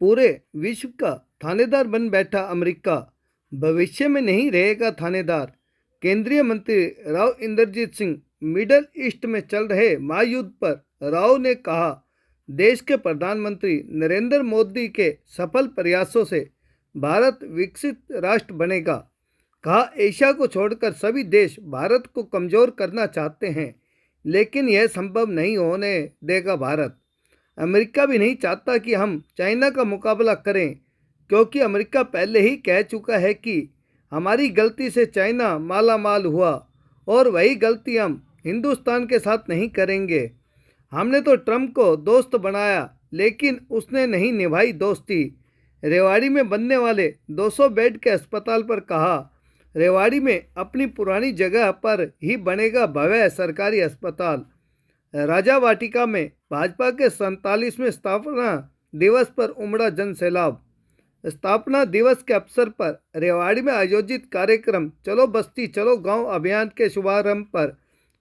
पूरे विश्व का थानेदार बन बैठा अमेरिका भविष्य में नहीं रहेगा थानेदार। केंद्रीय मंत्री राव इंद्रजीत सिंह मिडल ईस्ट में चल रहे महायुद्ध पर राव ने कहा, देश के प्रधानमंत्री नरेंद्र मोदी के सफल प्रयासों से भारत विकसित राष्ट्र बनेगा। कहा, एशिया को छोड़कर सभी देश भारत को कमज़ोर करना चाहते हैं, लेकिन यह संभव नहीं होने देगा भारत। अमेरिका भी नहीं चाहता कि हम चाइना का मुकाबला करें, क्योंकि अमेरिका पहले ही कह चुका है कि हमारी गलती से चाइना माला माल हुआ और वही गलती हम हिंदुस्तान के साथ नहीं करेंगे। हमने तो ट्रंप को दोस्त बनाया, लेकिन उसने नहीं निभाई दोस्ती। रेवाड़ी में बनने वाले 200 बेड के अस्पताल पर कहा, रेवाड़ी में अपनी पुरानी जगह पर ही बनेगा भव्य सरकारी अस्पताल। राजा वाटिका में भाजपा के 47वें स्थापना दिवस पर उमड़ा जन सैलाब। स्थापना दिवस के अवसर पर रेवाड़ी में आयोजित कार्यक्रम चलो बस्ती चलो गांव अभियान के शुभारंभ पर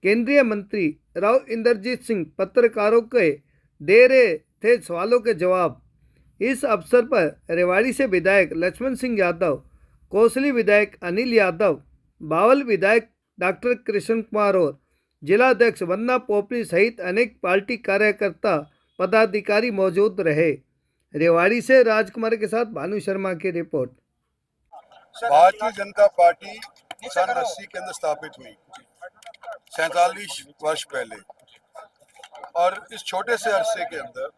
केंद्रीय मंत्री राव इंद्रजीत सिंह पत्रकारों के दे रहे थे सवालों के जवाब। इस अवसर पर रेवाड़ी से विधायक लक्ष्मण सिंह यादव, कोसली विधायक अनिल यादव, बावल विधायक डॉक्टर कृष्ण कुमार और जिलाध्यक्ष वंदना पोपली सहित अनेक पार्टी कार्यकर्ता पदाधिकारी मौजूद रहे। रेवाड़ी से राजकुमार के साथ भानु शर्मा की रिपोर्ट। भारतीय जनता पार्टी सन 80 के अंदर स्थापित हुई, 47 वर्ष पहले, और इस छोटे से अरसे के अंदर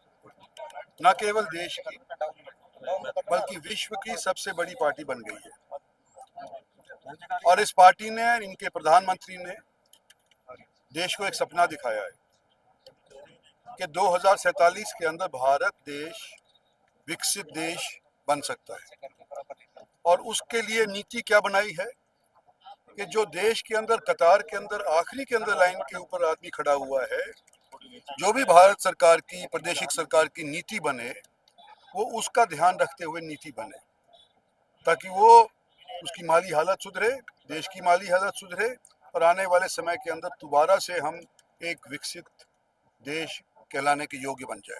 न केवल देश की बल्कि विश्व की सबसे बड़ी पार्टी बन गई है। और इस पार्टी ने, इनके प्रधानमंत्री ने देश को एक सपना दिखाया है कि 2047 के अंदर भारत देश विकसित देश बन सकता है। और उसके लिए नीति क्या बनाई है कि जो देश के अंदर कतार के अंदर आखिरी के अंदर लाइन के ऊपर आदमी खड़ा हुआ है, जो भी भारत सरकार की प्रादेशिक सरकार की नीति बने, वो उसका ध्यान रखते हुए नीति बने, ताकि वो उसकी माली हालत सुधरे, देश की माली हालत सुधरे और आने वाले समय के अंदर दोबारा से हम एक विकसित देश कहलाने के योग्य बन जाए।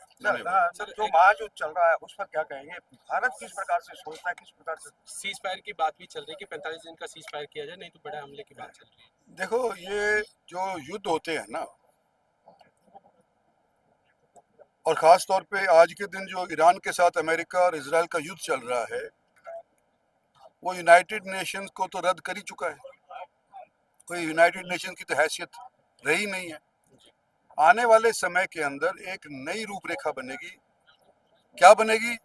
सर, जो महायुद्ध चल रहा है उस पर क्या कहेंगे? भारत किस प्रकार से सोचता है, किस प्रकार से? सीज फायर की बात भी चल रही है कि 45 दिन का सीज फायर किया जाए, नहीं तो बड़े हमले की बात चल रही है। देखो, ये जो युद्ध होते हैं ना, और खास तौर पे आज के दिन जो ईरान के साथ अमेरिका और इजराइल का युद्ध चल रहा है, वो यूनाइटेड नेशंस को तो रद्द कर ही चुका है। कोई यूनाइटेड नेशंस की तो हैसियत रही नहीं है। आने वाले समय के अंदर एक नई रूपरेखा बनेगी। क्या बनेगी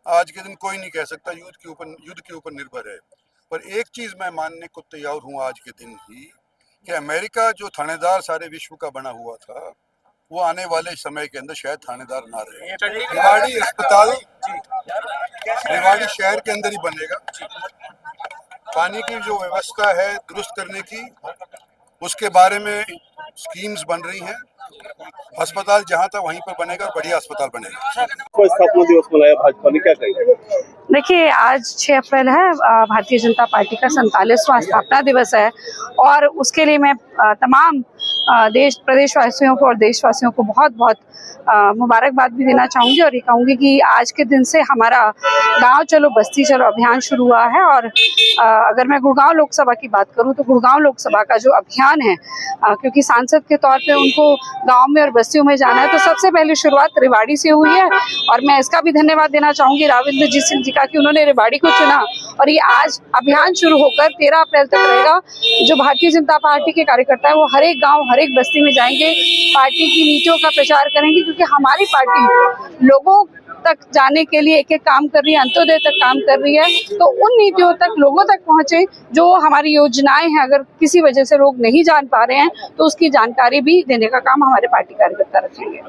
आज के दिन कोई नहीं कह सकता, युद्ध के ऊपर निर्भर है। पर एक चीज मैं मानने को तैयार हूँ आज के दिन ही, कि अमेरिका जो थानेदार सारे विश्व का बना हुआ था, वो आने वाले समय के अंदर शायद थानेदार ना रहे। रेवाड़ी अस्पताल रेवाड़ी शहर के अंदर ही बनेगा। पानी की जो व्यवस्था है दुरुस्त करने की, उसके बारे में स्कीम्स बन रही हैं। अस्पताल जहां था वहीं पर बनेगा, बढ़िया अस्पताल बनेगा। स्थापना दिवस मनाया भाजपा ने, क्या कहेंगे? देखिए, आज 6 अप्रैल है, भारतीय जनता पार्टी का 47वां स्थापना दिवस है और उसके लिए मैं तमाम प्रदेशवासियों को और देशवासियों को बहुत बहुत मुबारकबाद भी देना चाहूँगी और ये कहूँगी कि आज के दिन से हमारा गांव चलो बस्ती चलो अभियान शुरू हुआ है। और अगर मैं गुड़गांव लोकसभा की बात करूँ तो गुड़गांव लोकसभा का जो अभियान है, क्योंकि सांसद के तौर पे उनको गांव में और बस्तियों में जाना है, तो सबसे पहले शुरुआत रेवाड़ी से हुई है। और मैं इसका भी धन्यवाद देना चाहूँगी राव इंद्रजीत सिंह जी का कि उन्होंने रेवाड़ी को चुना और ये आज अभियान शुरू होकर 13 अप्रैल तक रहेगा। जो भारतीय जनता पार्टी के कार्यकर्ता है वो हर एक गाँव हर एक बस्ती में जाएंगे, पार्टी की नीतियों का प्रचार करेंगे, क्योंकि हमारी पार्टी लोगों तक जाने के लिए एक एक काम कर रही है, अंत्योदय तक काम कर रही है। तो उन नीतियों तक लोगों तक पहुंचे जो हमारी योजनाएं हैं, अगर किसी वजह से लोग नहीं जान पा रहे हैं तो उसकी जानकारी भी देने का काम हमारे पार्टी कार्यकर्ता रखेंगे।